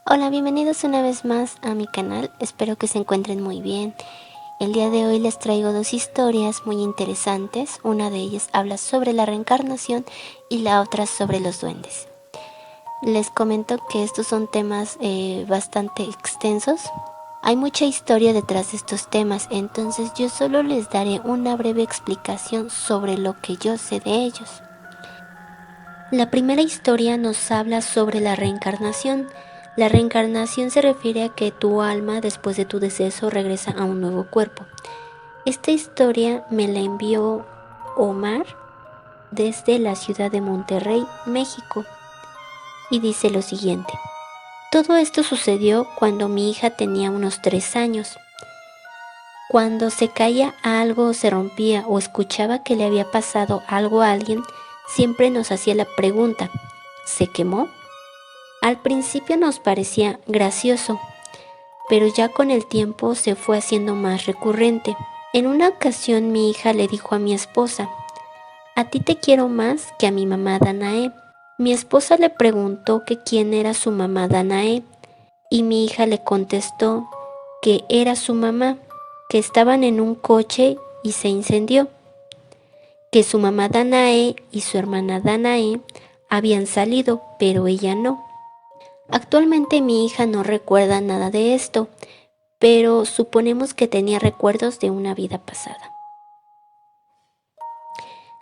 Hola, bienvenidos una vez más a mi canal, espero que se encuentren muy bien. El día de hoy les traigo dos historias muy interesantes, una de ellas habla sobre la reencarnación y la otra sobre los duendes. Les comento que estos son temas bastante extensos, hay mucha historia detrás de estos temas, entonces yo solo les daré una breve explicación sobre lo que yo sé de ellos. La primera historia nos habla sobre la reencarnación. La reencarnación se refiere a que tu alma después de tu deceso regresa a un nuevo cuerpo. Esta historia me la envió Omar desde la ciudad de Monterrey, México, y dice lo siguiente. Todo esto sucedió cuando mi hija tenía unos 3 años. Cuando se caía algo o se rompía o escuchaba que le había pasado algo a alguien, siempre nos hacía la pregunta, ¿se quemó? Al principio nos parecía gracioso, pero ya con el tiempo se fue haciendo más recurrente. En una ocasión mi hija le dijo a mi esposa, a ti te quiero más que a mi mamá Danae. Mi esposa le preguntó que quién era su mamá Danae y mi hija le contestó que era su mamá, que estaban en un coche y se incendió, que su mamá Danae y su hermana Danae habían salido, pero ella no. Actualmente mi hija no recuerda nada de esto, pero suponemos que tenía recuerdos de una vida pasada.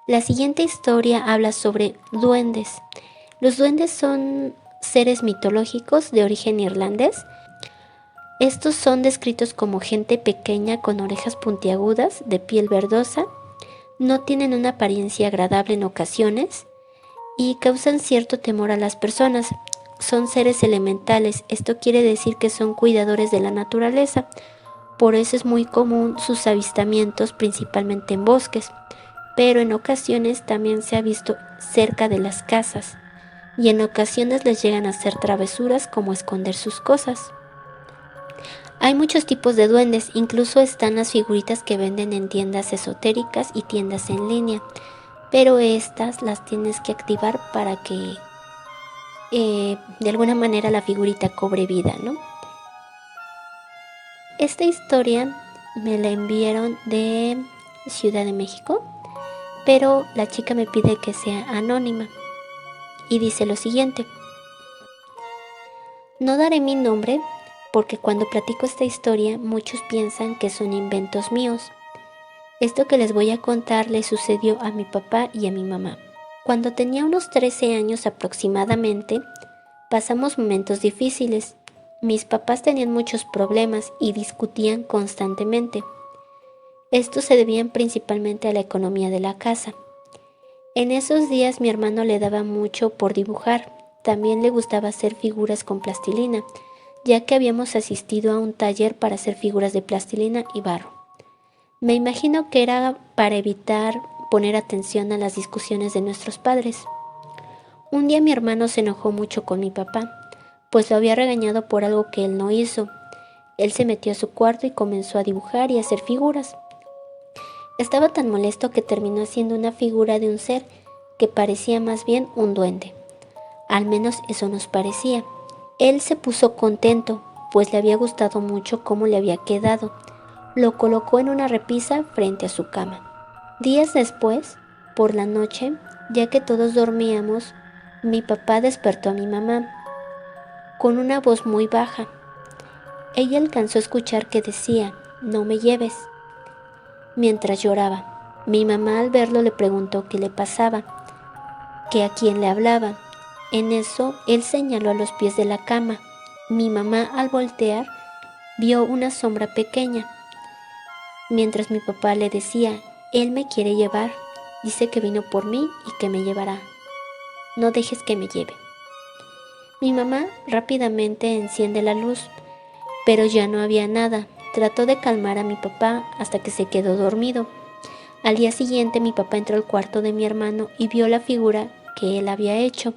La siguiente historia habla sobre duendes. Los duendes son seres mitológicos de origen irlandés. Estos son descritos como gente pequeña con orejas puntiagudas, de piel verdosa, no tienen una apariencia agradable en ocasiones y causan cierto temor a las personas. Son seres elementales, esto quiere decir que son cuidadores de la naturaleza, por eso es muy común sus avistamientos principalmente en bosques, pero en ocasiones también se ha visto cerca de las casas y en ocasiones les llegan a hacer travesuras como esconder sus cosas. Hay muchos tipos de duendes, incluso están las figuritas que venden en tiendas esotéricas y tiendas en línea, pero estas las tienes que activar para que de alguna manera la figurita cobre vida, ¿no? Esta historia me la enviaron de Ciudad de México, pero la chica me pide que sea anónima y dice lo siguiente. No daré mi nombre porque cuando platico esta historia muchos piensan que son inventos míos. Esto que les voy a contar le sucedió a mi papá y a mi mamá. Cuando tenía unos 13 años aproximadamente, pasamos momentos difíciles. Mis papás tenían muchos problemas y discutían constantemente. Estos se debían principalmente a la economía de la casa. En esos días mi hermano le daba mucho por dibujar. También le gustaba hacer figuras con plastilina, ya que habíamos asistido a un taller para hacer figuras de plastilina y barro. Me imagino que era para evitar poner atención a las discusiones de nuestros padres. Un día mi hermano se enojó mucho con mi papá, pues lo había regañado por algo que él no hizo. Él se metió a su cuarto y comenzó a dibujar y hacer figuras. Estaba tan molesto que terminó haciendo una figura de un ser que parecía más bien un duende. Al menos eso nos parecía. Él se puso contento, pues le había gustado mucho cómo le había quedado. Lo colocó en una repisa frente a su cama. Días después, por la noche, ya que todos dormíamos, mi papá despertó a mi mamá con una voz muy baja. Ella alcanzó a escuchar que decía, no me lleves, mientras lloraba. Mi mamá al verlo le preguntó qué le pasaba, que a quién le hablaba. En eso, él señaló a los pies de la cama. Mi mamá al voltear vio una sombra pequeña, mientras mi papá le decía, él me quiere llevar, dice que vino por mí y que me llevará. No dejes que me lleve. Mi mamá rápidamente enciende la luz, pero ya no había nada. Trató de calmar a mi papá hasta que se quedó dormido. Al día siguiente mi papá entró al cuarto de mi hermano y vio la figura que él había hecho.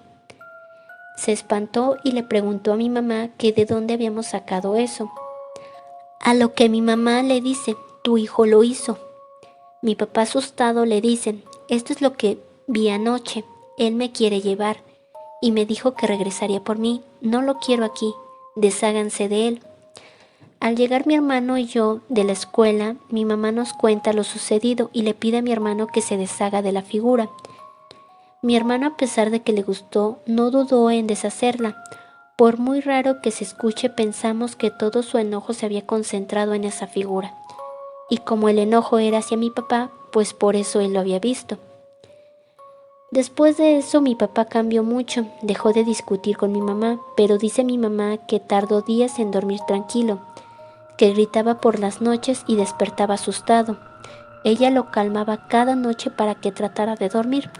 Se espantó y le preguntó a mi mamá que de dónde habíamos sacado eso. A lo que mi mamá le dice, tu hijo lo hizo. Mi papá asustado le dice, esto es lo que vi anoche, él me quiere llevar y me dijo que regresaría por mí, no lo quiero aquí, desháganse de él. Al llegar mi hermano y yo de la escuela, mi mamá nos cuenta lo sucedido y le pide a mi hermano que se deshaga de la figura. Mi hermano, a pesar de que le gustó, no dudó en deshacerla. Por muy raro que se escuche, pensamos que todo su enojo se había concentrado en esa figura. Y como el enojo era hacia mi papá, pues por eso él lo había visto. Después de eso mi papá cambió mucho, dejó de discutir con mi mamá, pero dice mi mamá que tardó días en dormir tranquilo, que gritaba por las noches y despertaba asustado. Ella lo calmaba cada noche para que tratara de dormir.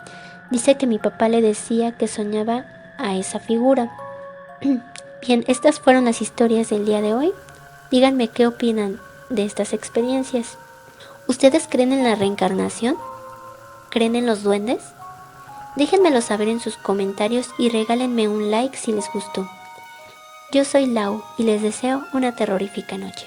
Dice que mi papá le decía que soñaba a esa figura. Bien, estas fueron las historias del día de hoy. Díganme qué opinan de estas experiencias. ¿Ustedes creen en la reencarnación? ¿Creen en los duendes? Déjenmelo saber en sus comentarios y regálenme un like si les gustó. Yo soy Lau y les deseo una terrorífica noche.